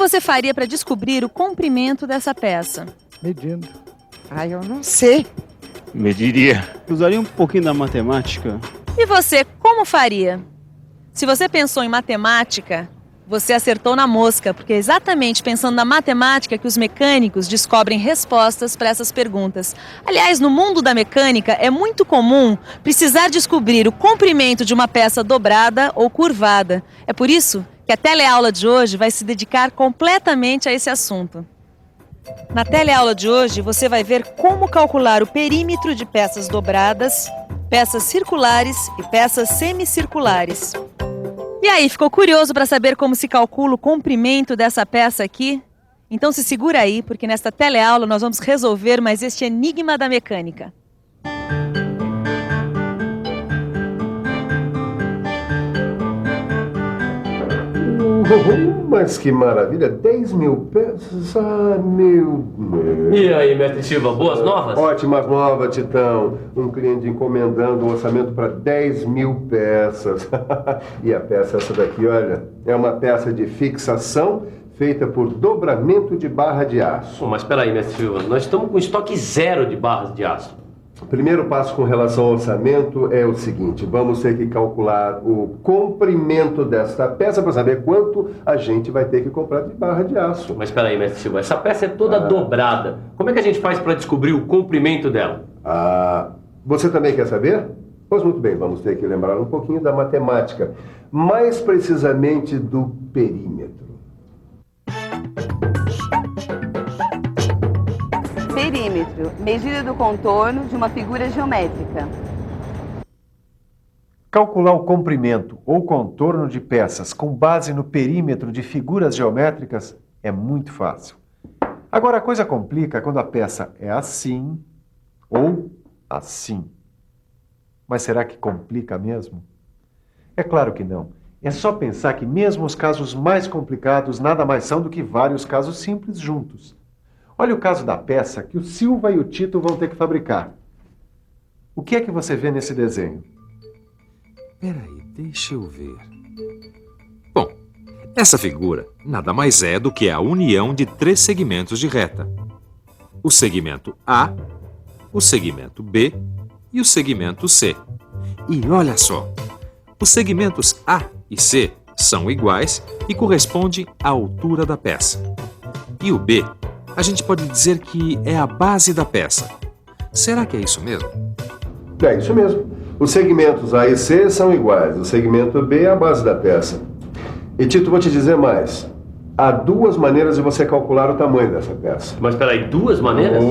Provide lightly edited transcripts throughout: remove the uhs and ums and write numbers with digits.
você faria para descobrir o comprimento dessa peça? Medindo. Eu não sei. Mediria. Usaria um pouquinho da matemática. E você, como faria? Se você pensou em matemática, você acertou na mosca, porque é exatamente pensando na matemática que os mecânicos descobrem respostas para essas perguntas. Aliás, no mundo da mecânica é muito comum precisar descobrir o comprimento de uma peça dobrada ou curvada. É por isso que a teleaula de hoje vai se dedicar completamente a esse assunto. Na teleaula de hoje, você vai ver como calcular o perímetro de peças dobradas, peças circulares e peças semicirculares. E aí, ficou curioso para saber como se calcula o comprimento dessa peça aqui? Então se segura aí, porque nesta teleaula nós vamos resolver mais este enigma da mecânica. Mas que maravilha, 10 mil peças, meu Deus. E aí, mestre Silva, boas novas? Ótimas novas, Titão. Um cliente encomendando um orçamento para 10 mil peças. E a peça essa daqui, olha, é uma peça de fixação feita por dobramento de barra de aço. Mas espera aí, mestre Silva, nós estamos com estoque zero de barras de aço. O primeiro passo com relação ao orçamento é o seguinte: vamos ter que calcular o comprimento desta peça para saber quanto a gente vai ter que comprar de barra de aço. Mas espera aí, mestre Silva, essa peça é toda dobrada. Como é que a gente faz para descobrir o comprimento dela? Você também quer saber? Pois muito bem, vamos ter que lembrar um pouquinho da matemática, mais precisamente do perímetro. Perímetro, medida do contorno de uma figura geométrica. Calcular o comprimento ou contorno de peças com base no perímetro de figuras geométricas é muito fácil. Agora a coisa complica quando a peça é assim ou assim. Mas será que complica mesmo? É claro que não. É só pensar que mesmo os casos mais complicados nada mais são do que vários casos simples juntos. Olha o caso da peça que o Silva e o Tito vão ter que fabricar. O que é que você vê nesse desenho? Peraí, deixa eu ver. Bom, essa figura nada mais é do que a união de 3 segmentos de reta. O segmento A, o segmento B e o segmento C. E olha só, os segmentos A e C são iguais e correspondem à altura da peça. E o B, a gente pode dizer que é a base da peça. Será que é isso mesmo? É isso mesmo. Os segmentos A e C são iguais. O segmento B é a base da peça. E Tito, vou te dizer mais. Há 2 maneiras de você calcular o tamanho dessa peça. Mas espera aí, 2 maneiras?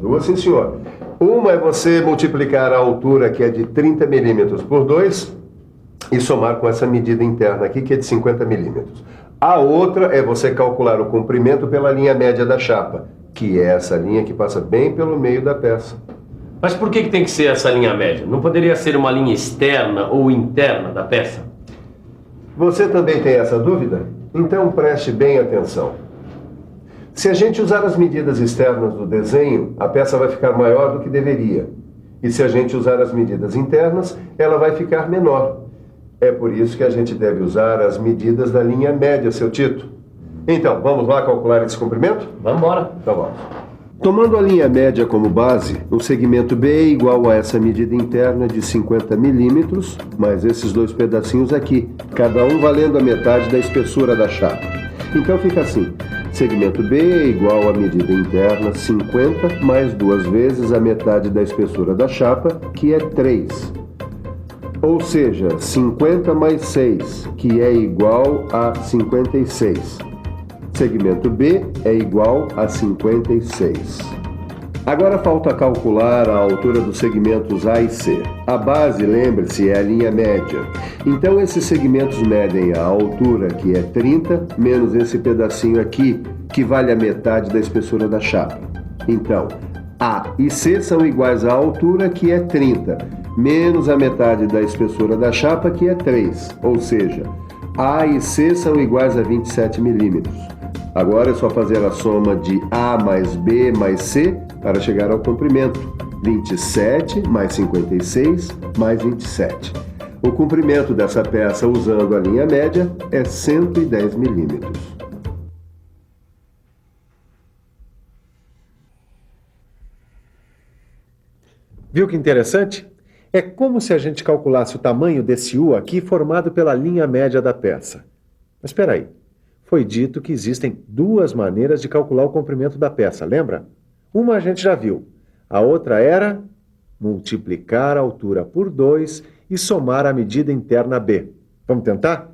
Duas sim, senhor. Uma é você multiplicar a altura, que é de 30 milímetros, por 2 e somar com essa medida interna aqui, que é de 50 milímetros. A outra é você calcular o comprimento pela linha média da chapa, que é essa linha que passa bem pelo meio da peça. Mas por que tem que ser essa linha média? Não poderia ser uma linha externa ou interna da peça? Você também tem essa dúvida? Então preste bem atenção. Se a gente usar as medidas externas do desenho, a peça vai ficar maior do que deveria. E se a gente usar as medidas internas, ela vai ficar menor. É por isso que a gente deve usar as medidas da linha média, seu Tito. Então, vamos lá calcular esse comprimento? Vamos embora. Tá bom. Tomando a linha média como base, o segmento B é igual a essa medida interna de 50 milímetros, mais esses 2 pedacinhos aqui, cada um valendo a metade da espessura da chapa. Então fica assim: segmento B é igual à medida interna 50 mais 2 vezes a metade da espessura da chapa, que é 3. Ou seja, 50 mais 6, que é igual a 56. Segmento B é igual a 56. Agora falta calcular a altura dos segmentos A e C. A base, lembre-se, é a linha média. Então esses segmentos medem a altura, que é 30, menos esse pedacinho aqui, que vale a metade da espessura da chapa. Então, A e C são iguais à altura, que é 30, menos a metade da espessura da chapa, que é 3. Ou seja, A e C são iguais a 27 milímetros. Agora é só fazer a soma de A mais B mais C para chegar ao comprimento. 27 mais 56 mais 27. O comprimento dessa peça usando a linha média é 110 milímetros. Viu que interessante? É como se a gente calculasse o tamanho desse U aqui formado pela linha média da peça. Mas espera aí. Foi dito que existem duas maneiras de calcular o comprimento da peça, lembra? Uma a gente já viu. A outra era multiplicar a altura por 2 e somar a medida interna B. Vamos tentar?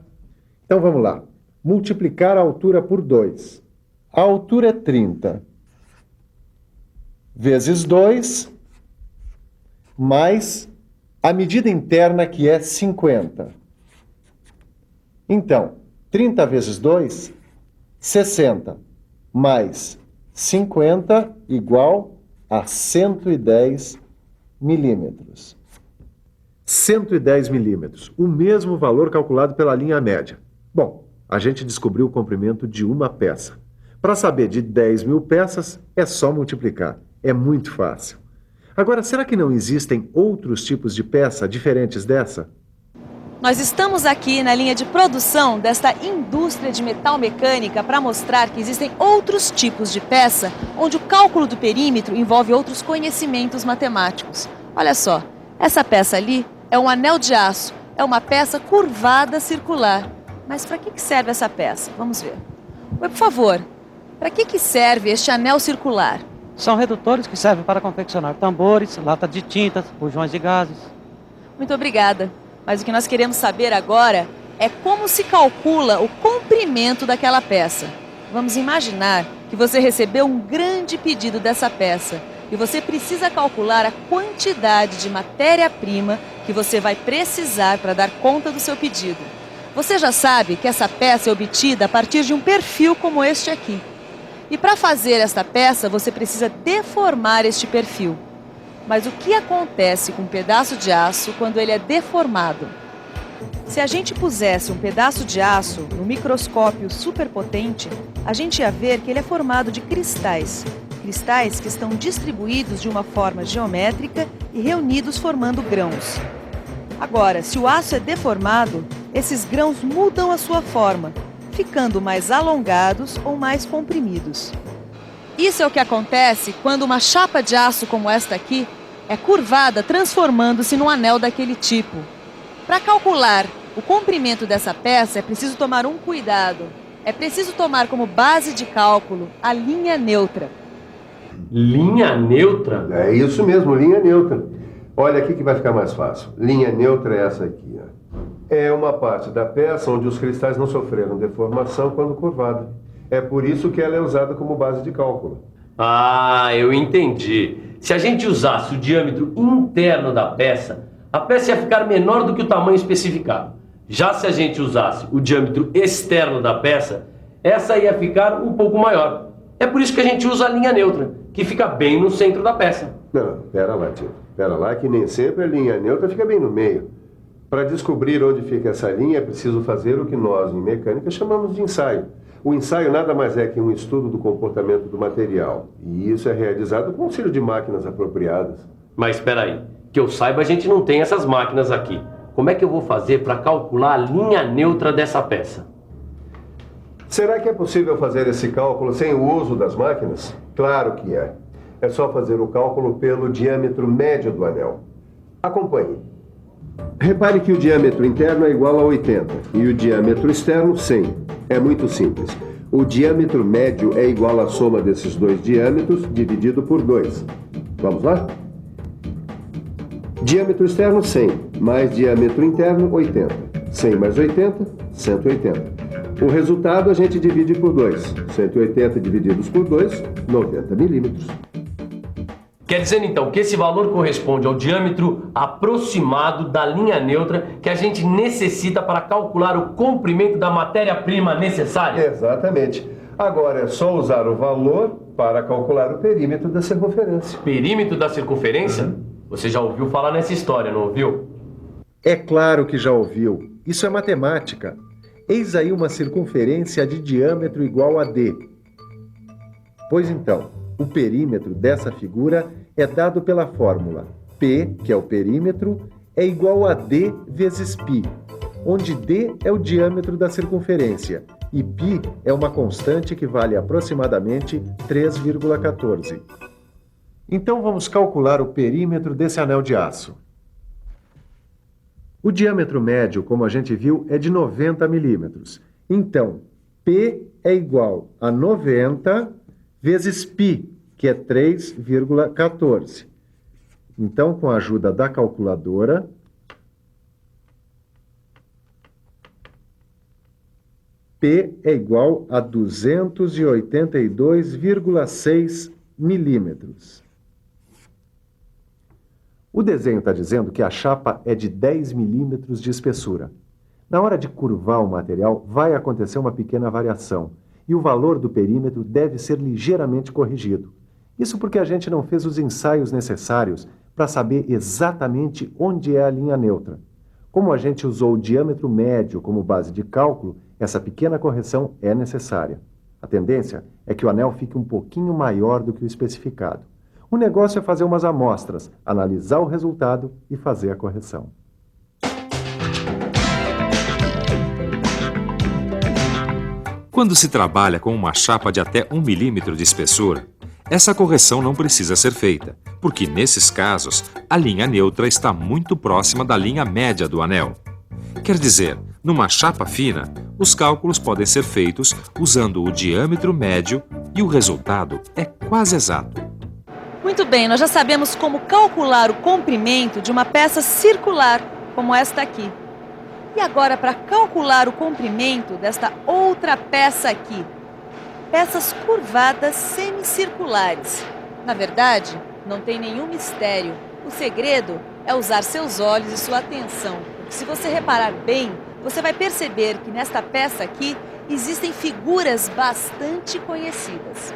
Então vamos lá. Multiplicar a altura por 2. A altura é 30. Vezes 2, mais a medida interna, que é 50. Então, 30 vezes 2, 60, mais 50 igual a 110 milímetros. 110 milímetros, o mesmo valor calculado pela linha média. Bom, a gente descobriu o comprimento de uma peça. Para saber de 10 mil peças, é só multiplicar. É muito fácil. Agora, será que não existem outros tipos de peça diferentes dessa? Nós estamos aqui na linha de produção desta indústria de metal mecânica para mostrar que existem outros tipos de peça onde o cálculo do perímetro envolve outros conhecimentos matemáticos. Olha só, essa peça ali é um anel de aço, é uma peça curvada circular. Mas para que serve essa peça? Vamos ver. Oi, por favor, para que serve este anel circular? São redutores que servem para confeccionar tambores, lata de tintas, bujões de gases. Muito obrigada. Mas o que nós queremos saber agora é como se calcula o comprimento daquela peça. Vamos imaginar que você recebeu um grande pedido dessa peça e você precisa calcular a quantidade de matéria-prima que você vai precisar para dar conta do seu pedido. Você já sabe que essa peça é obtida a partir de um perfil como este aqui. E para fazer esta peça, você precisa deformar este perfil. Mas o que acontece com um pedaço de aço quando ele é deformado? Se a gente pusesse um pedaço de aço no microscópio superpotente, a gente ia ver que ele é formado de cristais. Cristais que estão distribuídos de uma forma geométrica e reunidos formando grãos. Agora, se o aço é deformado, esses grãos mudam a sua forma, ficando mais alongados ou mais comprimidos. Isso é o que acontece quando uma chapa de aço como esta aqui é curvada, transformando-se num anel daquele tipo. Para calcular o comprimento dessa peça, é preciso tomar um cuidado. É preciso tomar como base de cálculo a linha neutra. Linha neutra? É isso mesmo, linha neutra. Olha aqui que vai ficar mais fácil. Linha neutra é essa aqui, ó. É uma parte da peça onde os cristais não sofreram deformação quando curvada. É por isso que ela é usada como base de cálculo. Ah, eu entendi. Se a gente usasse o diâmetro interno da peça, a peça ia ficar menor do que o tamanho especificado. Já se a gente usasse o diâmetro externo da peça, essa ia ficar um pouco maior. É por isso que a gente usa a linha neutra, que fica bem no centro da peça. Não, pera lá, tio. Pera lá que nem sempre a linha neutra fica bem no meio. Para descobrir onde fica essa linha, é preciso fazer o que nós, em mecânica, chamamos de ensaio. O ensaio nada mais é que um estudo do comportamento do material. E isso é realizado com auxílio de máquinas apropriadas. Mas espera aí, que eu saiba, a gente não tem essas máquinas aqui. Como é que eu vou fazer para calcular a linha neutra dessa peça? Será que é possível fazer esse cálculo sem o uso das máquinas? Claro que é. É só fazer o cálculo pelo diâmetro médio do anel. Acompanhe. Repare que o diâmetro interno é igual a 80 e o diâmetro externo 100. É muito simples. O diâmetro médio é igual à soma desses dois diâmetros dividido por 2. Vamos lá? Diâmetro externo 100, mais diâmetro interno 80. 100 mais 80, 180. O resultado a gente divide por 2. 180 divididos por 2, 90 milímetros. Quer dizer, então, que esse valor corresponde ao diâmetro aproximado da linha neutra que a gente necessita para calcular o comprimento da matéria-prima necessária? Exatamente. Agora é só usar o valor para calcular o perímetro da circunferência. Perímetro da circunferência? Você já ouviu falar nessa história, não ouviu? É claro que já ouviu. Isso é matemática. Eis aí uma circunferência de diâmetro igual a D. Pois então, o perímetro dessa figura é dado pela fórmula P, que é o perímetro, é igual a D vezes π, onde D é o diâmetro da circunferência e π é uma constante que vale aproximadamente 3,14. Então vamos calcular o perímetro desse anel de aço. O diâmetro médio, como a gente viu, é de 90 milímetros. Então, P é igual a 90 vezes π, que é 3,14. Então, com a ajuda da calculadora, P é igual a 282,6 milímetros. O desenho está dizendo que a chapa é de 10 milímetros de espessura. Na hora de curvar o material, vai acontecer uma pequena variação, e o valor do perímetro deve ser ligeiramente corrigido. Isso porque a gente não fez os ensaios necessários para saber exatamente onde é a linha neutra. Como a gente usou o diâmetro médio como base de cálculo, essa pequena correção é necessária. A tendência é que o anel fique um pouquinho maior do que o especificado. O negócio é fazer umas amostras, analisar o resultado e fazer a correção. Quando se trabalha com uma chapa de até 1 milímetro de espessura, essa correção não precisa ser feita, porque nesses casos a linha neutra está muito próxima da linha média do anel. Quer dizer, numa chapa fina, os cálculos podem ser feitos usando o diâmetro médio e o resultado é quase exato. Muito bem, nós já sabemos como calcular o comprimento de uma peça circular, como esta aqui. E agora, para calcular o comprimento desta outra peça aqui, peças curvadas semicirculares. Na verdade, não tem nenhum mistério. O segredo é usar seus olhos e sua atenção. Se você reparar bem, você vai perceber que nesta peça aqui existem figuras bastante conhecidas.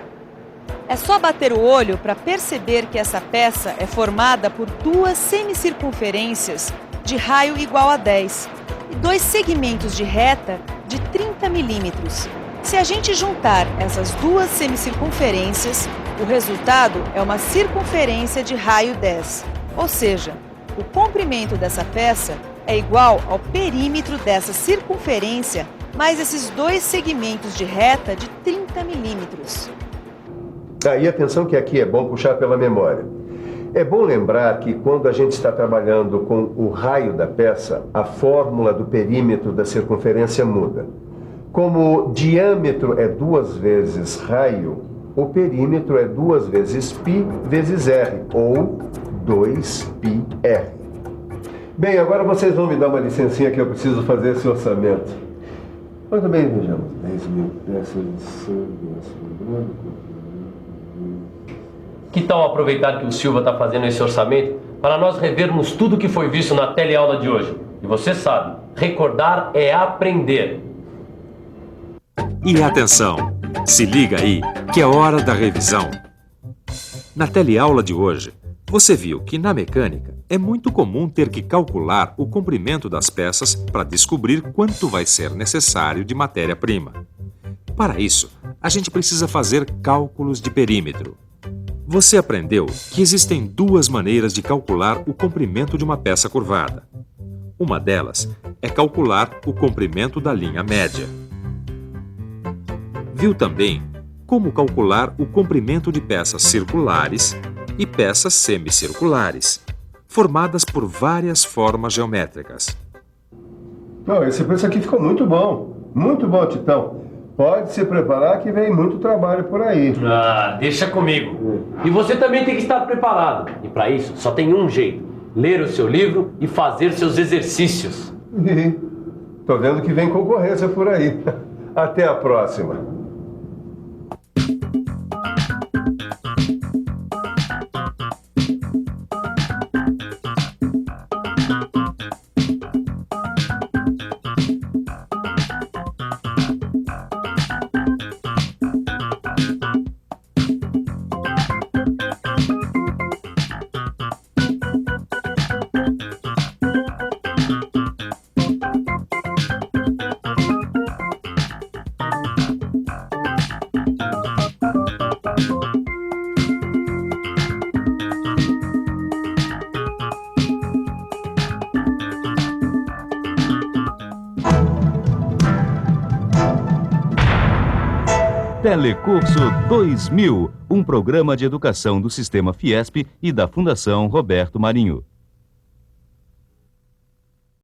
É só bater o olho para perceber que essa peça é formada por duas semicircunferências de raio igual a 10 e dois segmentos de reta de 30 milímetros. Se a gente juntar essas duas semicircunferências, o resultado é uma circunferência de raio 10. Ou seja, o comprimento dessa peça é igual ao perímetro dessa circunferência mais esses dois segmentos de reta de 30 milímetros. E atenção que aqui é bom puxar pela memória. É bom lembrar que quando a gente está trabalhando com o raio da peça, a fórmula do perímetro da circunferência muda. Como o diâmetro é 2 vezes raio, o perímetro é 2 vezes π vezes r, ou 2πr. Bem, agora vocês vão me dar uma licencinha que eu preciso fazer esse orçamento. Muito bem, vejamos. 10 mil peças de sangue, Que tal aproveitar que o Silva está fazendo esse orçamento para nós revermos tudo que foi visto na teleaula de hoje? E você sabe, recordar é aprender. E atenção, se liga aí que é hora da revisão. Na teleaula de hoje, você viu que na mecânica é muito comum ter que calcular o comprimento das peças para descobrir quanto vai ser necessário de matéria-prima. Para isso, a gente precisa fazer cálculos de perímetro. Você aprendeu que existem duas maneiras de calcular o comprimento de uma peça curvada. Uma delas é calcular o comprimento da linha média. Viu também como calcular o comprimento de peças circulares e peças semicirculares, formadas por várias formas geométricas. Esse preço aqui ficou muito bom, Titão. Pode se preparar que vem muito trabalho por aí. Deixa comigo. E você também tem que estar preparado. E para isso, só tem um jeito: ler o seu livro e fazer seus exercícios. Tô vendo que vem concorrência por aí. Até a próxima. Telecurso 2000, um programa de educação do Sistema Fiesp e da Fundação Roberto Marinho.